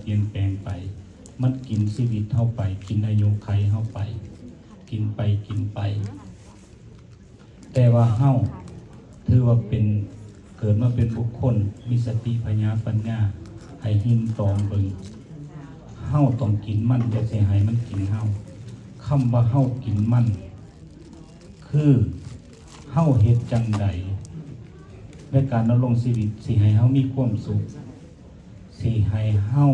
เปลี่ยนแปลงไปมันกินชีวิตเฮาไปกินอายุขัยเฮาไปกินไปแต่ว่าเฮาถือว่าเป็นเกิดมาเป็นบุคคลมีสติปัญญาให้หินตองเบิ่งเฮาต้องกินมันจะเสียหายมันกินเฮาคำว่าเฮากินมันคือเฮาเฮ็ดจังใดในการดำรงชีวิตสิให้เฮามีความสุขสิให้เฮา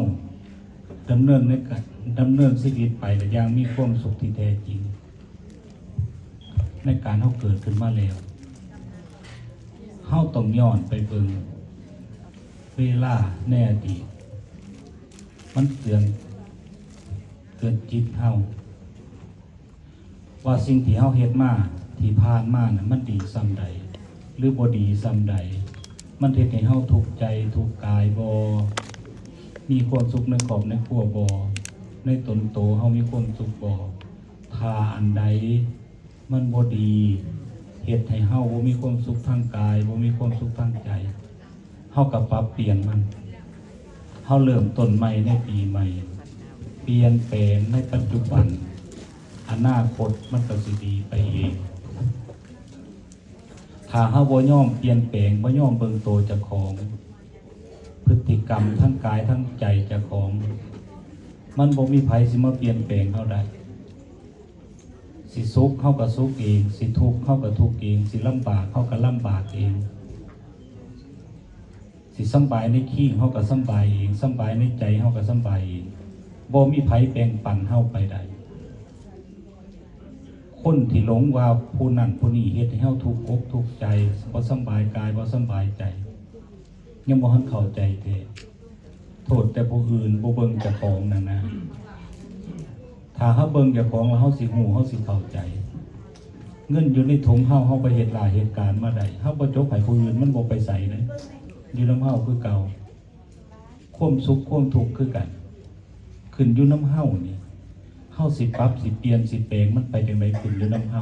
ดำเนินชีวิตไปอย่างมีความสุขที่แท้จริงในการเฮาเกิดขึ้นมาแล้วเฮาต้องย้อนไปเบิ่งเวลาในอดีตมันเตือนจิตเฮาว่าสิ่งที่เฮาเฮ็ดมาที่ผ่านมาน่ะมันดีส่ำใดหรือบ่ดีส่ำใดมันเฮ็ดให้เฮาทุกข์ใจทุกข์กายบ่มีความสุขในครอบในครัวบ่ในตนโตเฮามีความสุขบ่ถ้าอันใดมันบ่ดีเฮ็ดให้เฮาบ่มีความสุขทางกายบ่มีความสุขทางใจเฮาก็ปรับเปลี่ยนมันเฮาเริ่มต้นใหม่ในปีใหม่เปลี่ยนแปลงในปัจจุบันอนาคตมันก็สิดีไปเองถ้าเฮาบ่ยอมเปลี่ยนแปลงบ่ยอมเบิ่งโตเจ้าของพฤติกรรมทั้งกายทั้งใจเจ้าของมันบ่มีไผสิมาเปลี่ยนแปลงเฮาได้สิสุขเฮาก็สุขเองสิทุกข์เฮาก็ทุกข์เองสิลำบากเฮาก็ลำบากเองสิสำบายในขี้เฮาก็สำบายเองสำบายในใจเฮาก็สำบายเองบ่มีไผแปลงปันเฮาไปได้คนที่หลงว่าผู้นั้นผู้นี้เฮ็ดให้เฮาทุกข์อกทุกข์ใจบ่สำบายกายบ่สำบายใจยังบ่ทันเข้าใจแท้โทษแต่ผู้อื่นบ่เบิ่งเจ้าของนั่นนะถ้าเฮาเบิ่งเจ้าของแล้วเฮาสิฮู้เฮาสิเข้าใจเงินอยู่ในถุงเฮาไปเฮ็ดหลายเหตุการณ์มาได้เฮาบ่จกให้ผู้อื่นมันบ่ไปใส่เลยอยู่นำเฮาคือเก่าความสุขความทุกข์คือกันขึ้นอยู่นำเฮานี่เฮาสิปรับสิเปลี่ยนสิแปลงมันไปจังได๋ขึ้นอยู่นำเฮา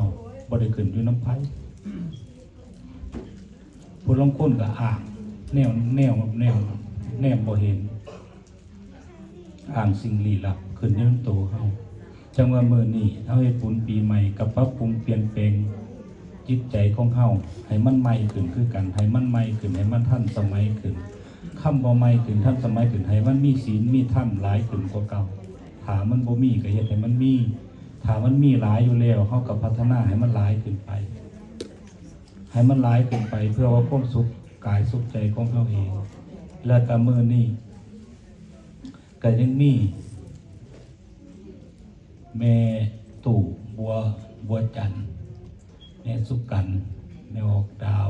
บ่ได้ขึ้นอยู่นำไผผู้ลางคนก็อ้างแนวบ่เห็นอ้างสิ่งลี้ลับขึ้นอยู่นำตัวเฮาจังว่ามื้อนี้เฮาเฮ็ดบุญปีใหม่กับปรับปรุงเปลี่ยนแปลงจิตใจของเฮาให้มันใหม่ขึ้นคือกันให้มันใหม่ขึ้นให้มันทันสมัยขึ้นคำบ่ใหม่ขึ้นทันสมัยขึ้นให้มันมีศีลมีธรรมหลายขึ้นกว่าเก่าถ้ามันบ่มีก็เฮ็ดให้มันมีถ้ามันมีหลายอยู่แล้วเฮาก็พัฒนาให้มันหลายขึ้นไปให้มันหลายขึ้นไปเพื่อว่าความสุขกายสุขใจของเฮาเองและก็มื้อนี้ก็ยังมีแม่ตู่บัวจันทร์แม่สุกันแม่ออกดาว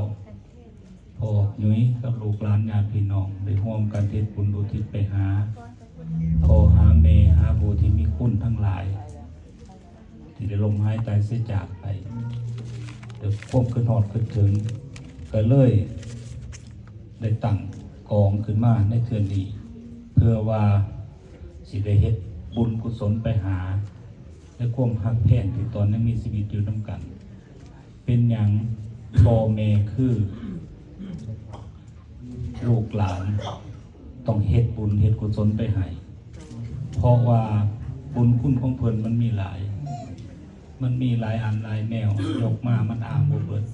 พ่อหนุ่ยกับลูกหลานญาติพี่น้องได้ร่วมกันเทศบุญอุทิศไปหาพ่อหาแม่หาผู้ที่มีคุณทั้งหลายที่ได้ลมหายใจเสียจากไปเดี๋ยวควบขึ้นหอดขึ้นถึงก็เลยได้ตั้งกองขึ้นมาในเทือนนี้เพื่อว่าสิได้เฮ็ดบุญกุศลไปหาและความฮักแพงที่ตอนนั้นมีชีวิตอยู่นำกันเป็นอย่างพ่อแม่คือลูกหลานต้องเฮ็ดบุญเฮ็ดกุศลไปให้เพราะว่าบุญคุณของเพิ่นมันมีหลายอันหลายแนวยกมามันอ่านบ่เบิด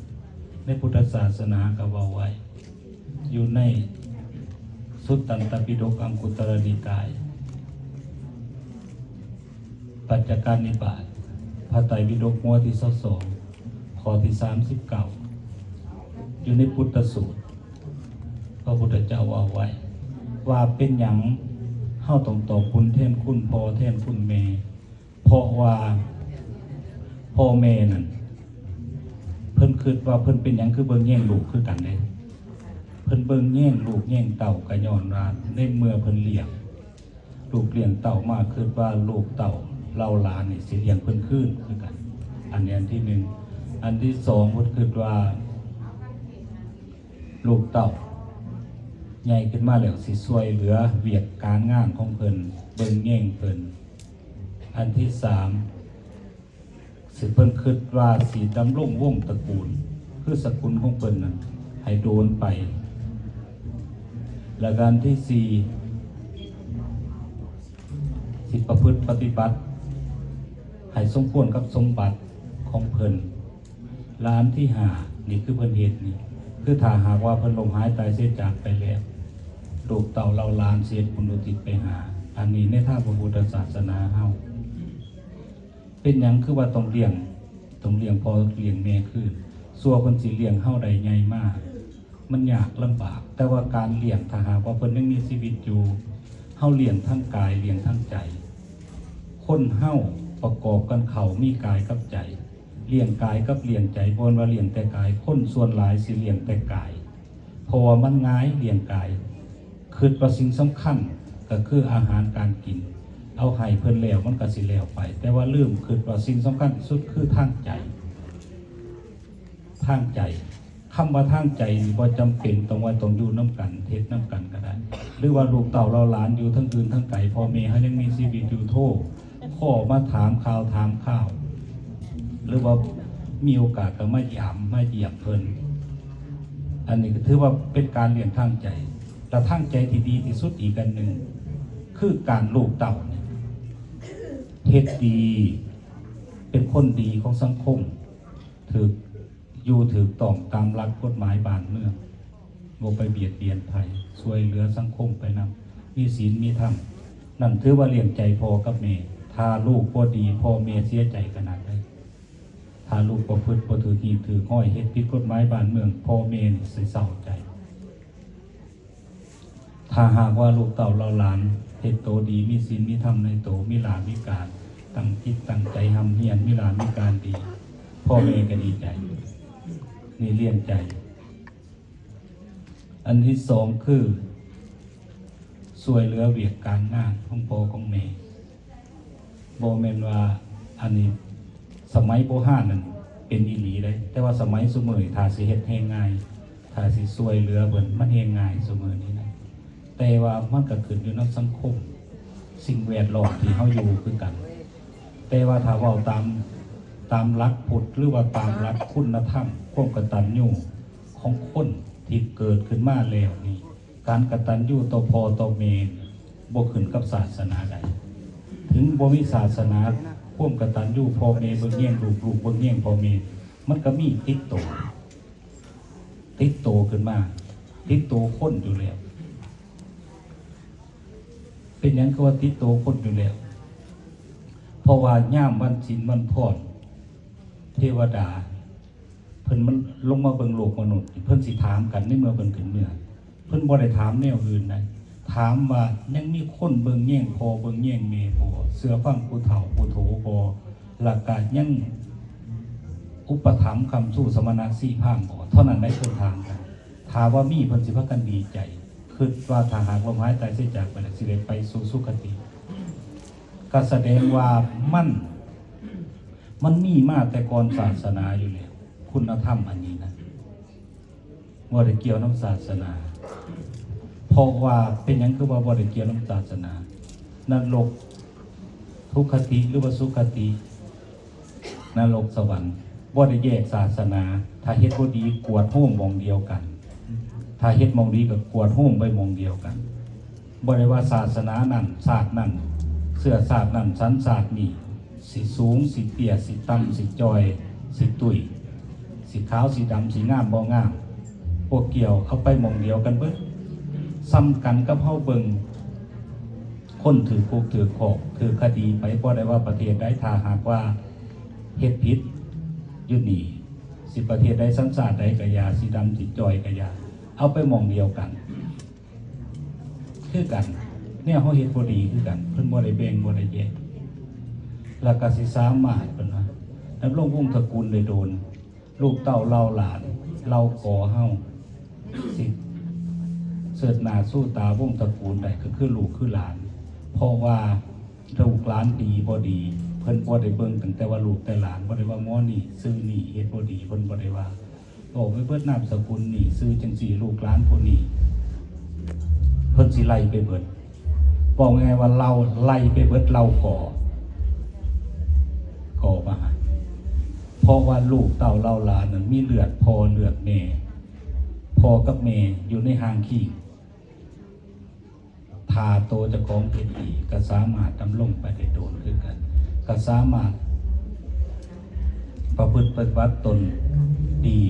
ในพุทธศาสนาก็เว้าไว้อยู่ในสุตตันตปิฎกอังคุตรนิกายปัจจการนิบาตพระไตรปิฎกหมวดที่22ข้อที่39อยู่ในพุทธสูตรพระพุทธเจ้าว่าไว้ว่าเป็นหยังเฮาต้องตอบคุณแทนคุณพ่อแทนคุณแม่เพราะว่าพ่อแม่นั่นเพิ่นคิดว่าเพิ่นเป็นหยังคือเบิ่งแย่งลูกคือกันเด้เพิ่นเบิ่งแย่งลูกแย่งเต่าก็ย้อนว่าในเมื่อเพิ่นเลี้ยงลูกเลี้ยงเต่ามาคิดว่าลูกเต่าเราหลานนี่สิเลี้ยงเพิ่นคืนคือกันอันนี้อันที่1อันที่2เพิ่นคิดว่าลูกเต่าใหญ่ขึ้นมาแล้วสิช่วยเหลือเวียกการงานของเพิ่นเบิ่งแย่งเพิ่นอันที่3สิเพิ่นคิดว่าสิดำรงวงตระกูลคือสกุลของเพิ่นนั้นให้โดนไปและการที่4 ที่ประพฤติปฏิบัติให้สมควรกับสมบัติของเพิ่นล้านที่5นี่คือเพิ่นเฮ็ดนี่คือถ้าหากว่าเพิ่นลมหายตายเสียจากไปแล้วลูกเต่าเราล้านเสียบุญอุทิศไปหาอันนี้ในทางพระพุทธศาสนาเฮาเป็นหยังคือว่าต้องเลี้ยงพอเลี้ยงแม่คือสัวเพิ่นสิเลี้ยงเฮาได้ใหญ่มากมันยากลำบากแต่ว่าการเลี้ยงถ้าหากว่าเพิ่นยังมีชีวิตอยู่เฮาเลี้ยงทั้งกายเลี้ยงทั้งใจคนเฮาประกอบกันเข้ามีกายกับใจเลี้ยงกายกับเลี้ยงใจบ่ว่าเลี้ยงแต่กายคนส่วนหลายสิเลี้ยงแต่กายเพราะว่ามันง่ายเลี้ยงกายคือว่าสิ่งสำคัญก็คืออาหารการกินเอาให้เพิ่นแล้วมันก็สิแล้วไปแต่ว่าลืมคือว่าสิ่งสำคัญที่สุดคือทางใจคำว่าทางใจบ่จำเป็นต้องว่าต้องอยู่น้ำกันเทศน้ำกันก็ได้หรือว่าลูกเต่าเราหลานอยู่ทั้งคืนทั้งไก่พ่อแม่เขายังมีชีวิตอยู่โทษข้อมาถามข่าวหรือว่ามีโอกาสก็มาหยามมาเหยียบเพิ่นอันนี้ก็ถือว่าเป็นการเลี้ยงทางใจแต่ทางใจที่ดีที่สุดอีกอันหนึ่งคือการลูกเต่าเนี่ยเฮ็ดดีเป็นคนดีของสังคมถือต้องตามหลักกฎหมายบ้านเมืองบ่ไปเบียดเบียนใครช่วยเหลือสังคมไปนำมีศีลมีธรรมนั่นถือว่าเลี้ยงใจพ่อกับแม่ถ้าลูกบ่ดีพ่อแม่เสียใจขนาดใดถ้าลูกประพฤติบ่ถือที่ถือห้อยเฮ็ดผิดกฎหมายบ้านเมืองพ่อแม่สิเศร้าใจถ้าหากว่าลูกเต่าเราหลานเฮ็ดโตดีมีศีลมีธรรมในโตมีหลานมีการตั้งจิตตั้งใจทำเฮียนมีหลานมีการดีพ่อแม่ก็ดีใจนี่เลี้ยงใจอันที่2คือช่วยเหลือเวียกการงานของพ่อของแม่บ่แม่นว่าอันนี้สมัยโบราณนั่นเป็นอีหลีเลยแต่ว่าสมัยซุมื้อนี้ถ้าสิเฮ็ดให้ง่ายถ้าสิช่วยเหลือเพิ่นมันเฮ็ดง่ายซุมื้อนี้นะแต่ว่ามันก็ขึ้นอยู่กับสังคมสิ่งแวดล้อมที่เฮาอยู่คือกันแต่ว่าถ้าเว้าตามหลักพุทธหรือว่าตามหลักคุณธรรมความกตัญญูของคนที่เกิดขึ้นมาแล้วนี่การกตัญญูต่อพ่อต่อแม่บ่ขึ้นกับศาสนาใดถึงบ่มีศาสนาความกตัญญูพ่อแม่เบิ่งแย่งลูกเบิ่งแย่งพ่อแม่มันก็มีติดโตขึ้นมาติดโตคนอยู่แล้วเป็นหยังก็ว่าติดโตคนอยู่แล้วเพราะว่าย่ามวันศีลวันพรเทวดาเพิ่นมันลงมาเบิ่งโลกมนุษย์เพิ่นสิถามกันในเมื่อเพิ่นขึ้นเมื่อเพิ่นบ่ได้ถามแนวอื่นใดถามว่ายังมีคนเบิ่งแย่งพ่อเบิ่งแย่งแม่บ่เสื้อฟังผู้เฒ่าผู้โถบ่หลักการยังอุปถัมภ์คำสู้สมณะสี่พามบ่เท่านั้นได้เพิ่นถามกันถามว่ามีเพิ่นสิพากันดีใจคิดว่าถ้าหากลมหายใจเสียจากไปแล้วสิได้ไปสู่สุคติก็แสดงว่ามันมีมาแต่ก่อนศาสนาอยู่แล้วคุณธรรมอันนี้นะบ่ได้เกี่ยวกับศาสนาเพราะว่าเป็นหยังคือว่าบ่ได้เกี่ยวกับศาสนานรกทุกขติหรือว่าสุขตินรกสวรรค์บ่ได้แยกศาสนาถ้าเฮ็ดบ่ดีกวดโฮมหม้องเดียวกันถ้าเฮ็ดหม้องดีก็กวดโฮมไปหม้องเดียวกันบ่ได้ว่าศาสนานั้นศาสตร์นั้นเสื้อศาสตร์นั้นสันศาสตร์นี้สิสูงสิเตี้ยสิต่ำสิจอยสิตุ้ยสิขาวสิดำสิงามบ่งามพวกเกี่ยวเอาไปหม้องเดียวกันเบิดซ้ำกันกับเฮาเบิ่งคนถือคุกถือขอบถือคดีไปบ่ได้ว่าประเทศใดถ้าหากว่าเฮ็ดผิดอยู่นี่สิประเทศใดสัญชาติใดก็อย่าสิดำสิจอยก็อย่าเอาไปหม้องเดียวกันคือกันเนี่ยเฮาเฮ็ดบ่ดีคือกันเพิ่นบ่ได้แบ่งบ่ได้แยกแล้วก็สิสามารถเพิ่นว่าดำรงวงศ์ตระกูลได้โดนลูกเต้าเราหลานเราขอเฮาสิเสิร์ชหน้าสู้ตาวงศ์ตระกูลได้ก็คือลูกคือหลานเพราะว่าลูกหลานดีบ่ดีเพิ่นบ่ได้เบิ่งตั้งแต่ว่าลูกแต่หลานบ่ได้ว่าหมอนี่ซื้อนี่เฮ็ดบ่ดีเพิ่นบ่ได้ว่าบอกไปเบิดนามสกุลนี่ซื้อจังซี่ลูกหลานผู้นี้เพิ่นสิไล่ไปเบิดบอกไงว่าเราไล่ไปเบิดเราก่อมาเพราะว่าลูกเต่าเราหลานนั้นมีเลือดพ่อเลือดแม่พ่อกับแม่อยู่ในหางขี้ถ ถ้าโตเจ้าของเฮ็ดดีก็สามารถดำรงไปได้โดนคือกันก็สามารถประพฤติปฏิบัติตนดี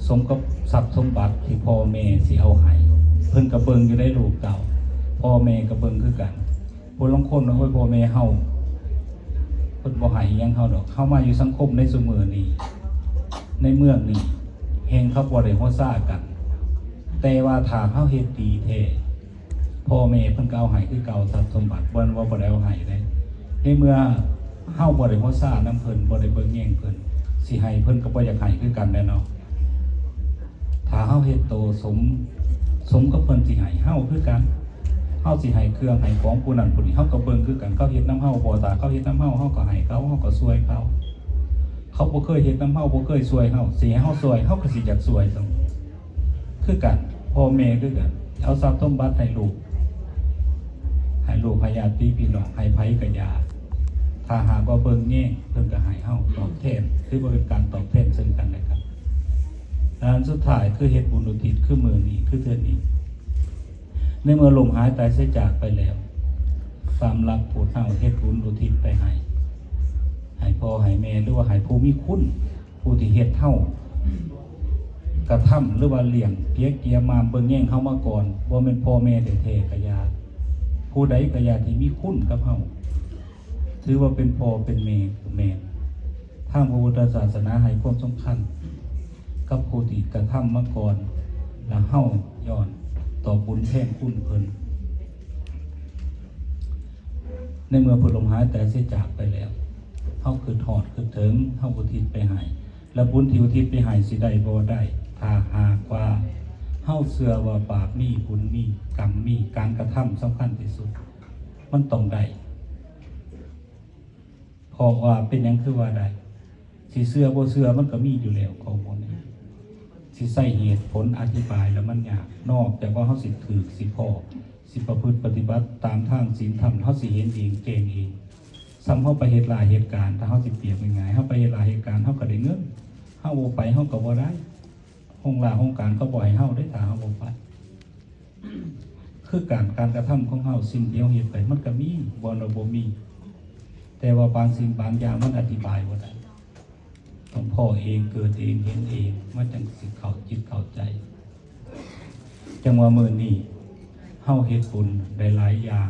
สมกับทรัพย์สมบัติที่พ่อแม่สิเอาให้เพิ่นก็เบิ่งอยู่ได้ลูกเก่าพ่อแม่ก็เบิ่งคือกันผู้ลางคนว่าโอ้ยพ่อแม่เฮาเพิ่นบ่ให้อิหยังเฮาดอกเฮามาอยู่สังคมในซุมื้อนี้ในเมืองนี้แห่งเขาบ่ได้ฮู้ซ่ากัน แต่ว่าถ้าเฮาเฮ็ดดีแท้พ่อแม่เพิ่นก็เอาให้คือเก่าทรัพย์สมบัติบ่ว่าบ่ได้เอาให้เด้ในเมื่อเฮาบ่ได้ฮู้ซ่านำเพิ่นบ่ได้เบิ่งแย่งเพิ่นสิให้เพิ่นก็บ่อยากให้คือกันแน่เนาะถ้าเฮาเฮ็ดโตสมกับเพิ่นสิให้เฮาคือกันเฮาสิให้เครื่องให้ของผู้นั้นผู้นี้เฮาก็เบิ่งคือกันเขาเฮ็ดนำเฮาบ่ตาเขาเฮ็ดนำเฮาเฮาก็ให้เขาเฮาก็ช่วยเขาเขาบ่เคยเฮ็ดนำเฮาบ่เคยช่วยเฮาสิให้เฮาช่วยเฮาก็สิอยากช่วยซั่นคือกันพ่อแม่คือกันเอาทรัพย์สมบัติให้ลูกให้ญาติพี่น้องให้ไผก็อย่าถ้าหากว่าเบิ่งแย่งเพิ่นก็ให้เฮาตอบแทนคือบ่เป็นการตอบแทนซึ่งกันและกันอันสุดท้ายคือเฮ็ดบุญอุทิศคือมื้อนี้คือเทื่อนี้ในเมื่อลมหายตายเสียจากไปแล้วตามหลักผู้เฒ่าเฮ็ดบุญอุทิศไปให้พ่อให้แม่หรือว่าให้ผู้มีคุณผู้ที่เฮ็ดเฮากระทำหรือว่าเลี้ยงเพียกเกียมามเบิ่งแย่งเฮามาก่อนบ่แม่นพ่อแม่แท้ๆก็อย่าผู้ใดก็อย่าที่มีคุณกับเฮาถือว่าเป็นพ่อเป็นแม่ทางพระพุทธศาสนาให้ความสำคัญกับผู้ที่กระทำมาก่อนแล้วเฮาย้อนต่อบุญแทนคุณเพิ่นในเมื่อเพิ่นลมหายแต่เสียจากไปแล้วเฮาคือทอดคือถึงเฮาอุทิศไปให้และบุญที่อุทิศไปให้สิได้บ่ได้ถ้าหากว่าเฮาเชื่อว่าบาปมีบุญมีกรรมมีการกระทำสำคัญที่สุดมันต้องได้เพราะว่าเป็นหยังคือว่าได้สิเชื่อบ่เชื่อมันก็มีอยู่แล้วของบ่นี้สิใส่เหตุผลอธิบายแล้วมันยากนอกจากว่าเฮาสิถือสิพอสิประพฤติปฏิบัติตามทางศีลธรรมเฮาสิเห็นเองเก่งเองซ้ำเฮาไปเฮ็ดหลายเหตุการณ์ถ้าเฮาสิเปรียบง่ายๆเฮาไปเฮ็ดหลายเหตุการณ์เฮาก็ได้เงินเฮาบ่ไปเฮาก็บ่ได้ห้องลาห้องการก็บ่ให้เฮาได้ถ้าเฮาบ่ไปคือการกระทำของเฮาสิ่งที่เฮาเฮ็ดไปมันก็มีบ่เราบ่มีแต่ว่าบางสิ่งบางอย่างมันอธิบายบ่ได้ต้องพ่อเองเกิดเองเห็นเองมันจังสิเข้าจิตเข้าใจจังว่ามื้อนี้เฮาเฮ็ดบุญได้หลายอย่าง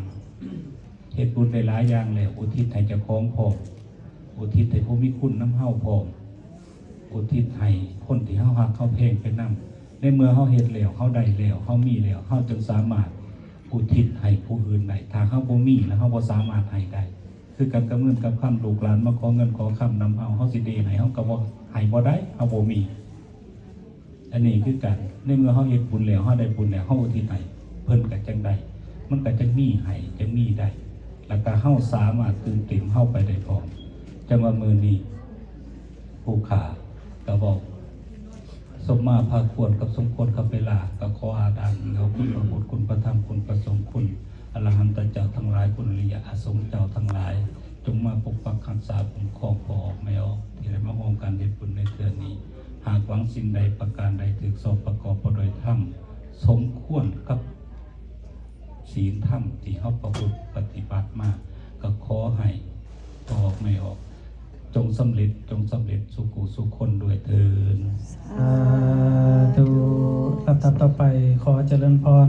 เฮ็ดบุญได้หลายอย่างแล้วอุทิศให้เจ้าของพร้อมอุทิศให้ผู้มีคุณนำเฮาพร้อมอุทิศให้คนที่เฮาฮักเฮาแพงไปนำในเมื่อเฮาเฮ็ดแล้วเฮาได้แล้วเฮามีแล้วเฮาจึงสามารถอุทิศให้ผู้อื่นได้ถ้าเฮาบ่มีแล้วเฮาบ่สามารถให้ได้คือกันกับเงินกับคำลูกหลานมาขอเงินขอคำนำเฮาสิได้ให้เฮาก็บ่ให้บ่ได้เฮาบ่มีอันนี้คือกันในเมื่อเฮาเฮ็ดบุญแล้วเฮาได้บุญแล้วเฮาอุทิศให้เพิ่นก็จังได้มันก็จังมีให้จังมีได้แล้วก็เฮาสามารถตื่นเต็มเฮาไปได้พร้อมจังว่ามื้อนี้ผู้ขาก็บอกสมมาภาควรกับสมควรกับเวลาก็ขออาดานเอาคุณพระพุทธคุณพระธรรมคุณพระสงฆ์คุณอรหันตเจ้าทั้งหลายคุณอริยะสงฆ์เจ้าทั้งหลายจงมาปกปักรักษาคุ้มครองบ่ออกไม่ออกที่ได้มาร่วมกันเฮ็ดบุญในเทื่อนี้หากหวังสิ่งใดประการใดถึกสอบประกอบโดยธรรมสมควรกับศีลธรรมที่เฮาประพฤติปฏิบัติมาก็ขอให้ออกไม่ออกจงสำเร็จสุขุสุขคนด้วยเถิด สาธุลำดับต่อไปขอเจริญพร